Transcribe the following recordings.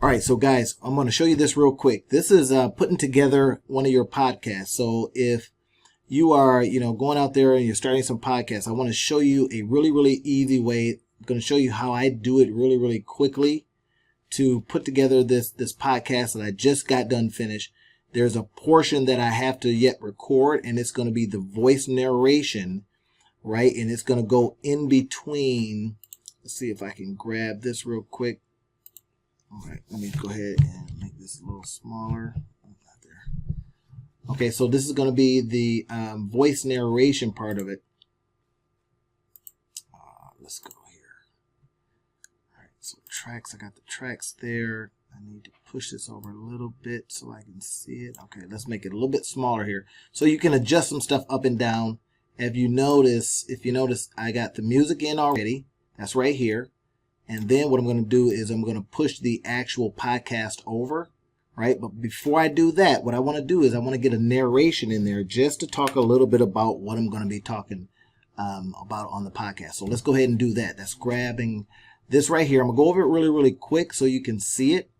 All right, so guys, I'm going to show you this real quick. This is putting together one of your podcasts. So if you are, going out there and you're starting some podcasts, I want to show you a really, really easy way. I'm going to show you how I do it really, really quickly to put together this podcast that I just got done finished. There's a portion that I have to yet record, and it's going to be the voice narration, right? And it's going to go in between. Let's see if I can grab this real quick. All right, let me go ahead and make this a little smaller. Not there. Okay, so this is going to be the voice narration part of it. Let's go here. All right, so tracks, I got the tracks there. I need to push this over a little bit so I can see it. Okay, let's make it a little bit smaller here. So you can adjust some stuff up and down. If you notice, I got the music in already. That's right here. And then what I'm going to do is I'm going to push the actual podcast over, right? But before I do that, what I want to do is I want to get a narration in there just to talk a little bit about what I'm going to be talking about on the podcast. So let's go ahead and do that. That's grabbing this right here. I'm going to go over it really, really quick so you can see it.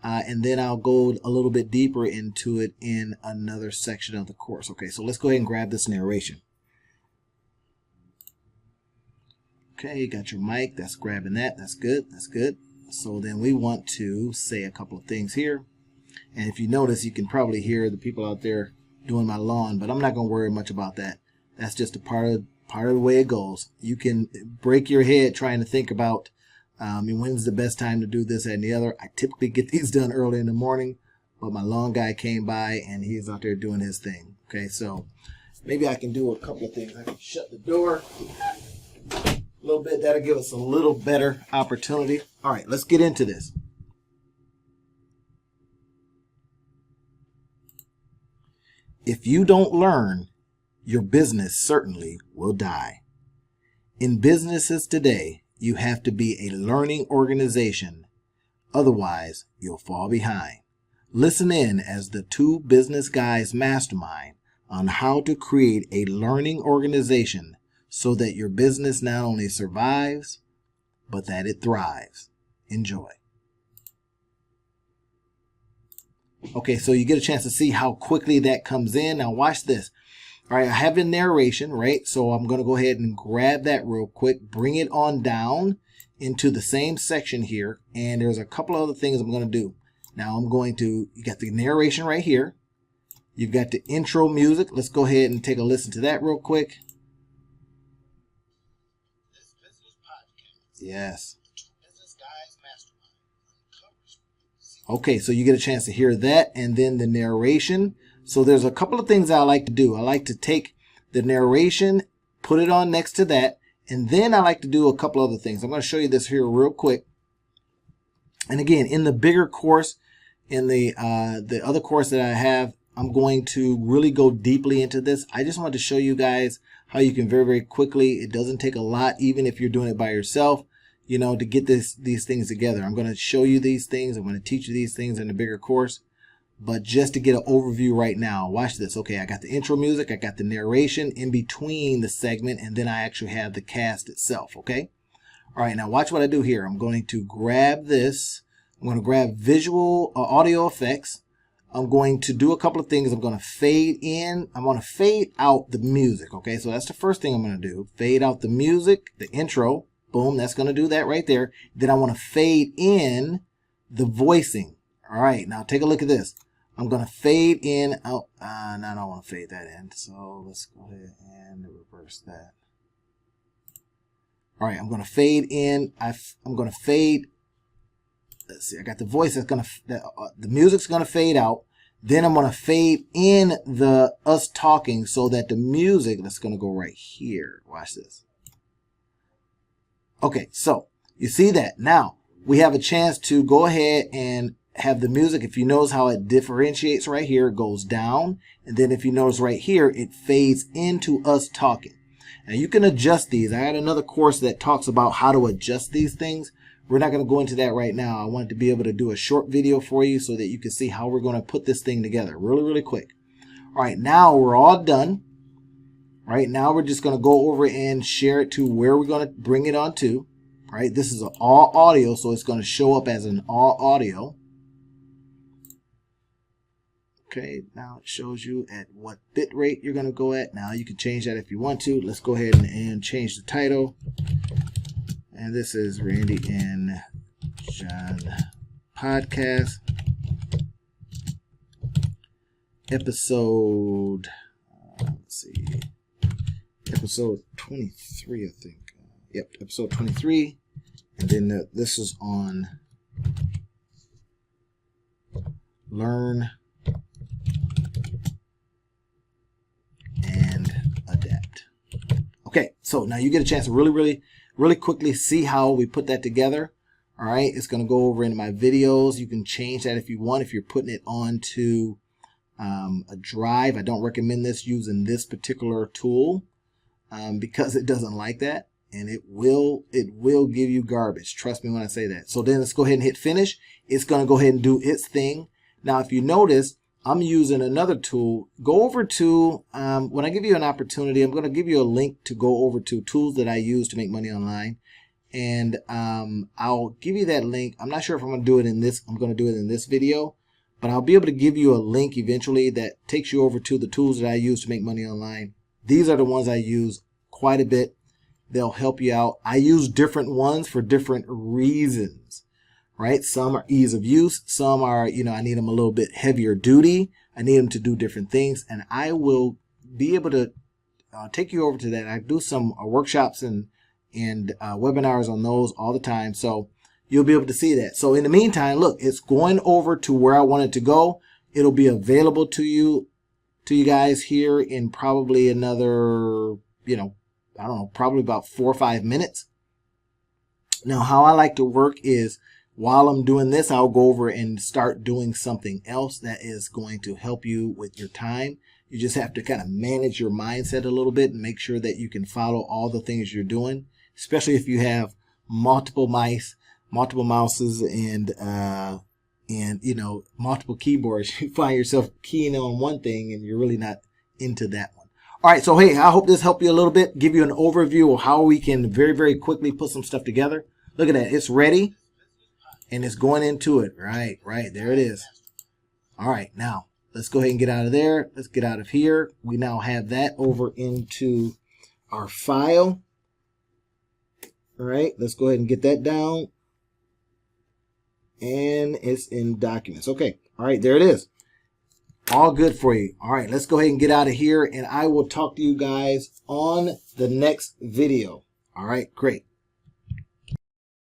And then I'll go a little bit deeper into it in another section of the course. Okay, so let's go ahead and grab this narration. Okay, got your mic. That's grabbing that. That's good. That's good. So then we want to say a couple of things here. And if you notice, you can probably hear the people out there doing my lawn, but I'm not going to worry much about that. That's just a part of the way it goes. You can break your head trying to think about when's the best time to do this and the other. I typically get these done early in the morning, but my lawn guy came by and he's out there doing his thing. Okay, so maybe I can do a couple of things. I can shut the door a little bit. That'll give us a little better opportunity. All right, let's get into this. If you don't learn, your business certainly will die. In businesses today, you have to be a learning organization. Otherwise, you'll fall behind. Listen in as the two business guys mastermind on how to create a learning organization so that your business not only survives, but that it thrives. Enjoy. Okay, so you get a chance to see how quickly that comes in. Now watch this. All right, I have a narration, right? So I'm going to go ahead and grab that real quick, bring it on down into the same section here. And there's a couple other things I'm going to do. Now you got the narration right here. You've got the intro music. Let's go ahead and take a listen to that real quick. Yes. Okay, so you get a chance to hear that and then the narration. So there's a couple of things I like to do. I like to take the narration, put it on next to that, and then I like to do a couple other things. I'm going to show you this here real quick. And again, in the bigger course, in the other course that I have, I'm going to really go deeply into this. I just wanted to show you guys how you can very, very quickly, it doesn't take a lot, even if you're doing it by yourself, to get these things together. I'm going to show you these things. I'm going to teach you these things in the bigger course. But just to get an overview right now, watch this. Okay, I got the intro music, I got the narration in between the segment, and then I actually have the cast itself, okay? All right, now watch what I do here. I'm going to grab this. I'm going to grab visual audio effects. I'm going to do a couple of things. I'm going to fade in. I'm going to fade out the music. Okay, so that's the first thing I'm going to do. Fade out the music, the intro. Boom, that's going to do that right there. Then I want to fade in the voicing. All right, now take a look at this. I'm going to fade in. Oh, no, I don't want to fade that in. So let's go ahead and reverse that. All right, I'm going to fade in. I'm going to fade. Let's see, I got the voice that's going to, the music's going to fade out. Then I'm going to fade in us talking so that the music, that's going to go right here. Watch this. Okay, so you see that. Now we have a chance to go ahead and have the music. If you notice how it differentiates right here, it goes down. And then if you notice right here, it fades into us talking. Now you can adjust these. I had another course that talks about how to adjust these things. We're not going to go into that right now. I wanted to be able to do a short video for you so that you can see how we're going to put this thing together really, really quick. All right, now we're all done. Right now we're just going to go over and share it to where we're going to bring it on to. Right, this is an all audio, so it's going to show up as an all audio. Okay, now it shows you at what bit rate you're going to go at. Now you can change that if you want to. Let's go ahead and change the title. And this is Randy and John Podcast. Episode, let's see, episode 23, I think. Yep, episode 23. And then this is on Learn and Adapt. Okay, so now you get a chance to really quickly see how we put that together. All right, it's going to go over into my videos. You can change that if you want, if you're putting it onto a drive. I don't recommend this using this particular tool because it doesn't like that, and it will give you garbage. Trust me when I say that. So then let's go ahead and hit finish. It's going to go ahead and do its thing. Now, if you notice, I'm using another tool. Go over to, when I give you an opportunity, I'm going to give you a link to go over to tools that I use to make money online. And I'll give you that link. I'm not sure if I'm going to do it in this. I'm going to do it in this video. But I'll be able to give you a link eventually that takes you over to the tools that I use to make money online. These are the ones I use quite a bit. They'll help you out. I use different ones for different reasons, right? Some are ease of use. Some are, I need them a little bit heavier duty. I need them to do different things. And I will be able to take you over to that. I do some workshops and webinars on those all the time. So you'll be able to see that. So in the meantime, look, it's going over to where I want it to go. It'll be available to you guys here in probably another, I don't know, probably about 4 or 5 minutes. Now, how I like to work is while I'm doing this, I'll go over and start doing something else that is going to help you with your time. You just have to kind of manage your mindset a little bit and make sure that you can follow all the things you're doing, especially if you have multiple mouses and multiple keyboards. You find yourself keying on one thing and you're really not into that one. All right, so hey, I hope this helped you a little bit, give you an overview of how we can very quickly put some stuff together. Look at that, it's ready and it's going into it. Right, there it is. All right, now let's go ahead and get out of there. Let's get out of here. We now have that over into our file. All right, let's go ahead and get that down. And it's in documents. Okay. All right. There it is. All good for you. All right. Let's go ahead and get out of here. And I will talk to you guys on the next video. All right. Great.